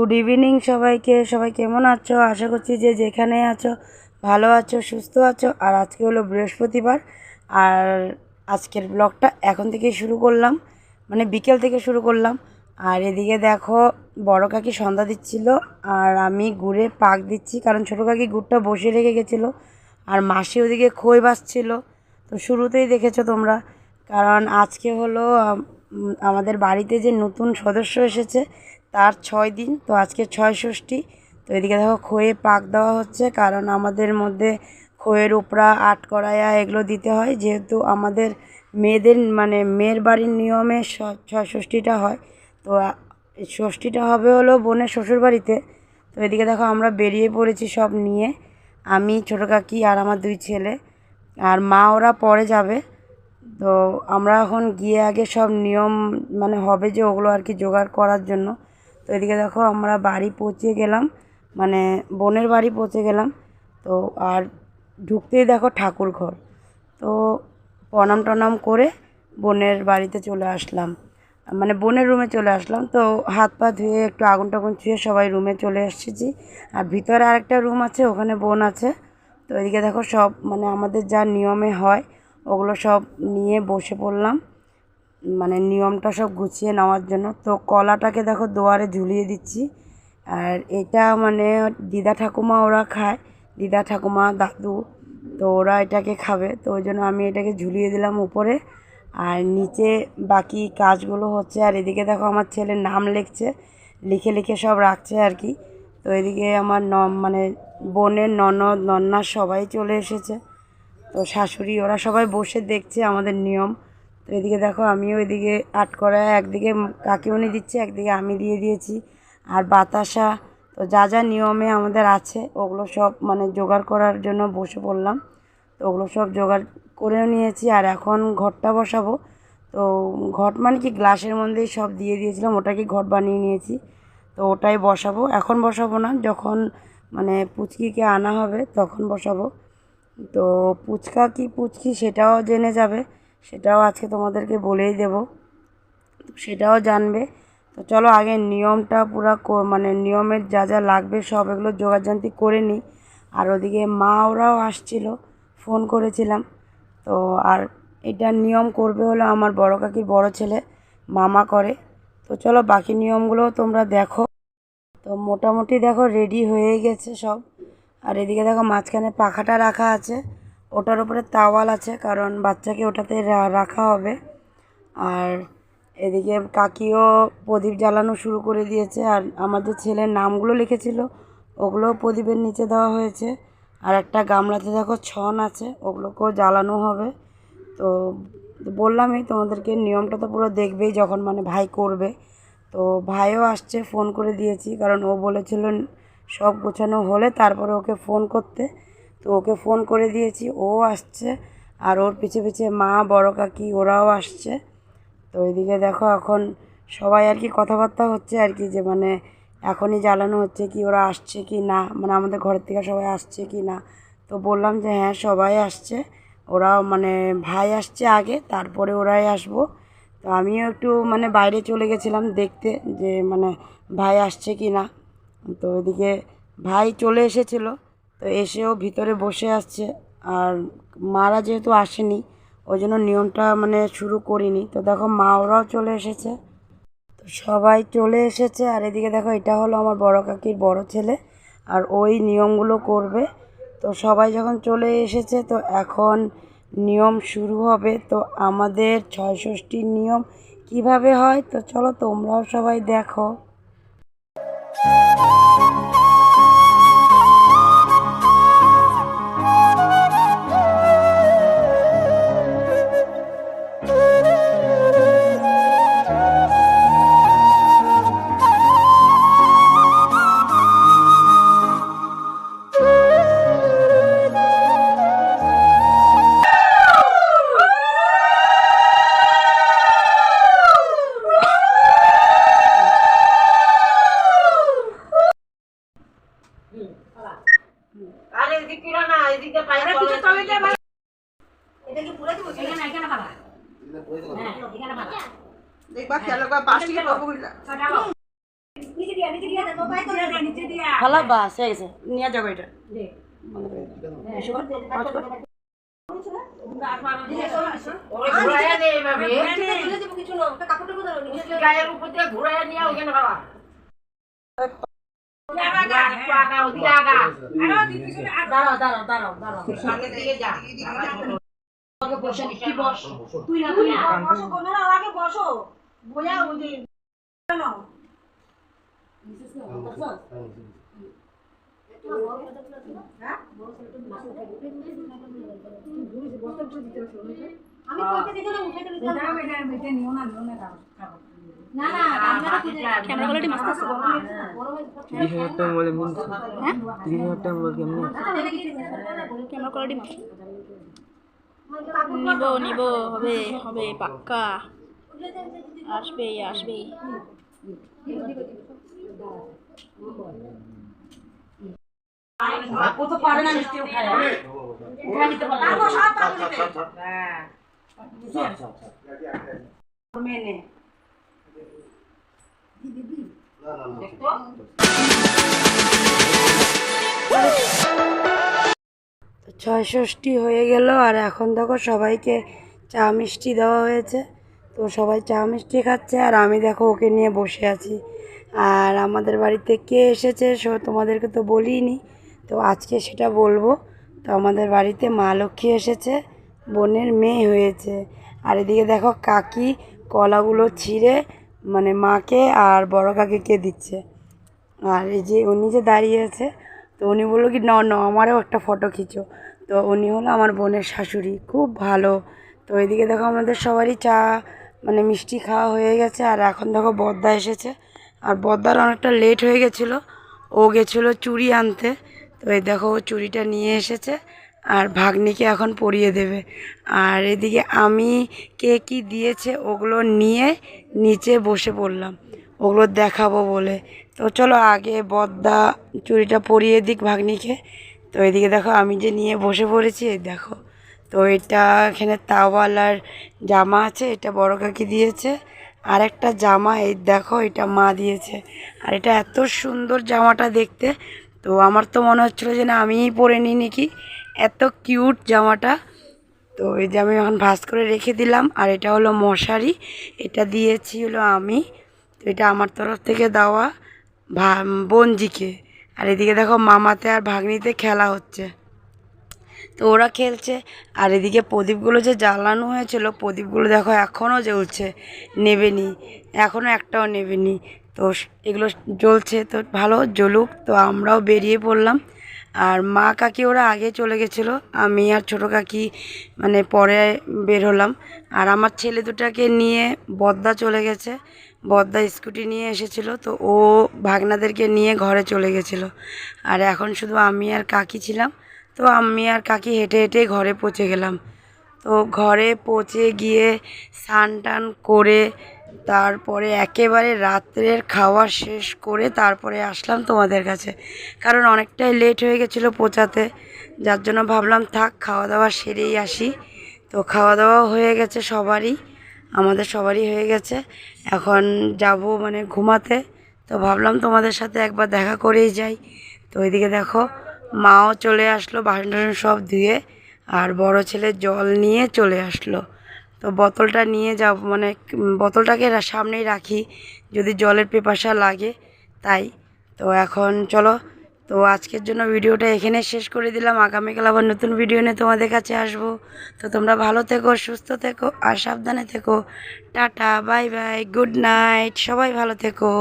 Good evening সবাইকে। সবাই কেমন আছো? আশা করছি যে যেখানে আছো ভালো আছো, সুস্থ আছো। আর আজকে হলো বৃহস্পতিবার, আর আজকের ব্লগটা এখন থেকে শুরু করলাম, মানে বিকেল থেকে শুরু করলাম। আর এদিকে দেখো বড় কাকি সন্ধ্যা দিচ্ছিল, আর আমি গুড়ে পাক দিচ্ছি, কারণ ছোটো কাকি গুড়টা বসিয়ে রেখে গেছিলো। আর মাসি ওদিকে খই বাছছিল, তো শুরুতেই দেখেছো তোমরা। কারণ আজকে হলো আমাদের বাড়িতে যে নতুন সদস্য এসেছে তার 6 দিন, তো আজকে 6 ষষ্ঠী। তো এদিকে দেখো খইয়ে পাক দেওয়া হচ্ছে, কারণ আমাদের মধ্যে খইয়ের উপরা আটকড়াইয়া এগুলো দিতে হয়, যেহেতু আমাদের মেয়েদের মানে মেয়ের বাড়ির নিয়মে 6 ষষ্ঠীটা হয়। তো ষষ্ঠীটা হবে হলো বোনের শ্বশুর বাড়িতে। তো এদিকে দেখো আমরা বেরিয়ে পড়েছি সব নিয়ে, আমি, ছোটো কাকি আর আমার 2 ছেলে, আর মা ওরা পরে যাবে। তো আমরা এখন গিয়ে আগে সব নিয়ম মানে হবে যে ওগুলো আর কি জোগাড় করার জন্য। তো এদিকে দেখো আমরা বাড়ি পৌঁছে গেলাম, মানে বোনের বাড়ি পৌঁছে গেলাম। তো আর ঢুকতেই দেখো ঠাকুর ঘর, তো প্রণাম টনাম করে বোনের বাড়িতে চলে আসলাম, মানে বোনের রুমে চলে আসলাম। তো হাত পা ধুয়ে একটু আগুন টাগুন ছুঁয়ে সবাই রুমে চলে এসেছি। আর ভিতরে আরেকটা রুম আছে, ওখানে বোন আছে। তো এদিকে দেখো সব মানে আমাদের যা নিয়মে হয় ওগুলো সব নিয়ে বসে পড়লাম, মানে নিয়মটা সব গুছিয়ে নেওয়ার জন্য। তো কলাটাকে দেখো দুয়ারে ঝুলিয়ে দিচ্ছি, আর এটা মানে দিদা ঠাকুমা ওরা খায়, দিদা ঠাকুমা দাদু, তো ওরা এটাকে খাবে, তো ওই জন্য আমি এটাকে ঝুলিয়ে দিলাম উপরে। আর নিচে বাকি কাজগুলো হচ্ছে, আর এদিকে দেখো আমার ছেলের নাম লিখছে, লিখে লিখে সব রাখছে আর কি। তো এদিকে আমার মানে বোনের ননদ নন্না সবাই চলে এসেছে, তো শাশুড়ি ওরা সবাই বসে দেখছে আমাদের নিয়ম। তো এদিকে দেখো আমিও এদিকে আটকড়া একদিকে কাকিমণি দিচ্ছে, একদিকে আমি দিয়ে দিয়েছি। আর বাতাসা, তো যা যা নিয়মে আমাদের আছে ওগুলো সব মানে জোগাড় করার জন্য বসে পড়লাম। তো ওগুলো সব জোগাড় করেও নিয়েছি, আর এখন ঘটটা বসাবো। তো ঘট মানে কি গ্লাসের মধ্যেই সব দিয়ে দিয়েছিলাম, ওটাকে ঘট বানিয়ে নিয়েছি। তো ওটাই বসাবো, এখন বসাবো না, যখন মানে পুচকিকে আনা হবে তখন বসাবো। তো পুচকা কি পুচকি সেটাও জেনে যাবে, সেটাও আজকে তোমাদেরকে বলেই দেব, সেটাও জানবে। তো চলো আগে নিয়মটা পুরো মানে নিয়মের যা যা লাগবে সব এগুলো জোগাড়যন্ত্রী করে নিই। আর ওদিকে মা ওরাও আসছিল, ফোন করেছিলাম। তো আর এটা নিয়ম করবে হলো আমার বড় কাকির বড় ছেলে, মামা করে। তো চলো বাকি নিয়মগুলো তোমরা দেখো। তো মোটামুটি দেখো রেডি হয়ে গেছে সব। আর এদিকে দেখো মাঝখানে পাখাটা রাখা আছে, ওটার উপরে তাওয়াল আছে, কারণ বাচ্চাকে ওটাতে রাখা হবে। আর এদিকে কাকিও প্রদীপ জ্বালানো শুরু করে দিয়েছে, আর আমার যে ছেলের নামগুলো লিখেছিল ওগুলোও প্রদীপের নিচে দেওয়া হয়েছে। আর একটা গামলাতে দেখো ছন আছে, ওগুলোকেও জ্বালানো হবে। তো বললামই তোমাদেরকে নিয়মটা তো পুরো দেখবেই যখন মানে ভাই করবে। তো ভাইও আসছে, ফোন করে দিয়েছি, কারণ ও বলেছিল সব গোছানো হলে তারপরে ওকে ফোন করতে। তো ওকে ফোন করে দিয়েছি, ও আসছে। আর ওর পিছে পিছে মা, বড় কাকি ওরাও আসছে। তো এদিকে দেখো এখন সবাই আর কি কথাবার্তা হচ্ছে আর কি, যে মানে এখনই জ্বালানো হচ্ছে কি, ওরা আসছে কি না, মানে আমাদের ঘরের থেকে সবাই আসছে কি না। তো বললাম যে হ্যাঁ সবাই আসছে, ওরা মানে ভাই আসছে আগে, তারপরে ওরাই আসবো। তো আমিও একটু মানে বাইরে চলে গেছিলাম দেখতে যে মানে ভাই আসছে কি না। তো এদিকে ভাই চলে এসেছিলো, তো এসেও ভিতরে বসে আসছে। আর মারা যেহেতু আসেনি ওই জন্য নিয়মটা মানে শুরু করিনি। তো দেখো মা ওরাও চলে এসেছে, তো সবাই চলে এসেছে। আর এদিকে দেখো এটা হলো আমার বড় কাকির বড় ছেলে, আর ওই নিয়মগুলো করবে। তো সবাই যখন চলে এসেছে তো এখন নিয়ম শুরু হবে। তো আমাদের 6 ষষ্ঠীর নিয়ম কিভাবে হয় তো চলো তোমরাও সবাই দেখো। আরে এদিকে না এদিকে পাই চলে চলে যা ভাই এটা কি পুরো দিব এখানে এখানে পাবা হ্যাঁ এখানে পাবা দেখবা খেলো কা পাশ থেকে পাবো কইলা ছটা নিচে দিয়া ভালো বাস হয়ে গেছে নিয়ে যাবো এটা বন্ধ করে দাও। ওরে ঘুরাইয়া দে এভাবে গায়ের উপর দিয়ে ঘুরাইয়া নিয়ে ওখানে বাবা সামনে দিকে যা তুই না বসো বোঝা বুঝি আমি কইতে দিতে উঠে দিতে না না ক্যামেরা কোয়ালিটি মস্ত আছে 30,000 টাকা বলে মন 30,000 টাকা বলে কেমন ক্যামেরা কোয়ালিটি নিব হবে হবে পাক্কা আসবে ও তো পারে না মিষ্টি খায় ওরা নিতে পারে না সব পাবো হ্যাঁ মেনে ছয়ষষ্ঠী হয়ে গেল আর এখন দেখো সবাইকে চা মিষ্টি দেওয়া হয়েছে তো সবাই চা মিষ্টি খাচ্ছে আর আমি দেখো ওকে নিয়ে বসে আছি আর আমাদের বাড়িতে কে এসেছে তোমাদেরকে তো বলিনি তো আজকে সেটা বলবো তো আমাদের বাড়িতে মা লক্ষ্মী এসেছে বোনের মেয়ে হয়েছে আর এদিকে দেখো কাকি কলাগুলো ছিঁড়ে মানে মাকে আর বড় কাকিকে দিচ্ছে আর এই যে উনি যে দাঁড়িয়ে আছে তো উনি বললো কি না না আমারও একটা ফটো খিচো তো উনি হলো আমার বোনের শাশুড়ি খুব ভালো তো এদিকে দেখো আমাদের সবারই চা মানে মিষ্টি খাওয়া হয়ে গেছে আর এখন দেখো বদ্দা এসেছে আর বদ্দার অনেকটা লেট হয়ে গেছিলো ও গেছিলো চুড়ি আনতে তো এই দেখো ও চুড়িটা নিয়ে এসেছে আর ভাগ্নিকে এখন পরিয়ে দেবে আর এদিকে আমি কে কী দিয়েছে ওগুলো নিয়ে নিচে বসে পড়লাম ওগুলো দেখাবো বলে তো চলো আগে বদ্দা চুড়িটা পরিয়ে দিক ভাগ্নিকে তো এদিকে দেখো আমি যে নিয়ে বসে পড়েছি এই দেখো তো এটা এখানে তাওয়ালার জামা আছে এটা বড় কাকি দিয়েছে আর একটা জামা এই দেখো এটা মা দিয়েছে আর এটা এত সুন্দর জামাটা দেখতে তো আমার তো মনে হচ্ছিলো যে না আমিই পরে নিই নাকি এত কিউট জামাটা তো এই যে আমি এখন ভাঁজ করে রেখে দিলাম আর এটা হলো মশারি এটা দিয়েছি হলো আমি তো এটা আমার তরফ থেকে দেওয়া বোনজিকে আর এদিকে দেখো মামাতে আর ভাগ্নিতে খেলা হচ্ছে তো ওরা খেলছে আর এদিকে প্রদীপগুলো যে জ্বালানো হয়েছিল প্রদীপগুলো দেখো এখনও জ্বলছে নেবেনি এখনও একটাও নেবেনি তো এগুলো জ্বলছে তো ভালো জ্বলুক তো আমরাও বেরিয়ে পড়লাম আর মা কাকি ওরা আগে চলে গেছিলো আমি আর ছোটো কাকি মানে পরে বের হলাম আর আমার ছেলে দুটাকে নিয়ে বদ্দা চলে গেছে বদ্দা স্কুটি নিয়ে এসেছিলো তো ও ভাগনাদেরকে নিয়ে ঘরে চলে গেছিলো আর এখন শুধু আমি আর কাকি ছিলাম তো আমি আর কাকি হেঁটে হেঁটে ঘরে পৌঁছে গেলাম তো ঘরে পৌঁছে গিয়ে স্নান টান করে তারপরে একেবারে রাত্রের খাওয়া শেষ করে তারপরে আসলাম তোমাদের কাছে কারণ অনেকটাই লেট হয়ে গেছিলো পৌঁছাতে যার জন্য ভাবলাম থাক খাওয়া দাওয়া সেরেই আসি তো খাওয়া দাওয়া হয়ে গেছে সবারই আমাদের সবারই হয়ে গেছে এখন যাব মানে ঘুমাতে তো ভাবলাম তোমাদের সাথে একবার দেখা করেই যাই তো ওইদিকে দেখো মাও চলে আসলো বাসন টাসন সব ধুয়ে আর বড় ছেলে জল নিয়ে চলে আসলো তো বোতলটা নিয়ে যাব মানে বোতলটাকে সামনেই রাখি যদি জলের পিপাসা লাগে তাই তো এখন চলো তো আজকের জন্য ভিডিওটা এখানে শেষ করে দিলাম আগামীকাল আবার নতুন ভিডিও নিয়ে তোমাদের কাছে আসবো তো তোমরা ভালো থেকো সুস্থ থেকো আর সাবধানে থেকো tata bye bye good night সবাই ভালো থেকো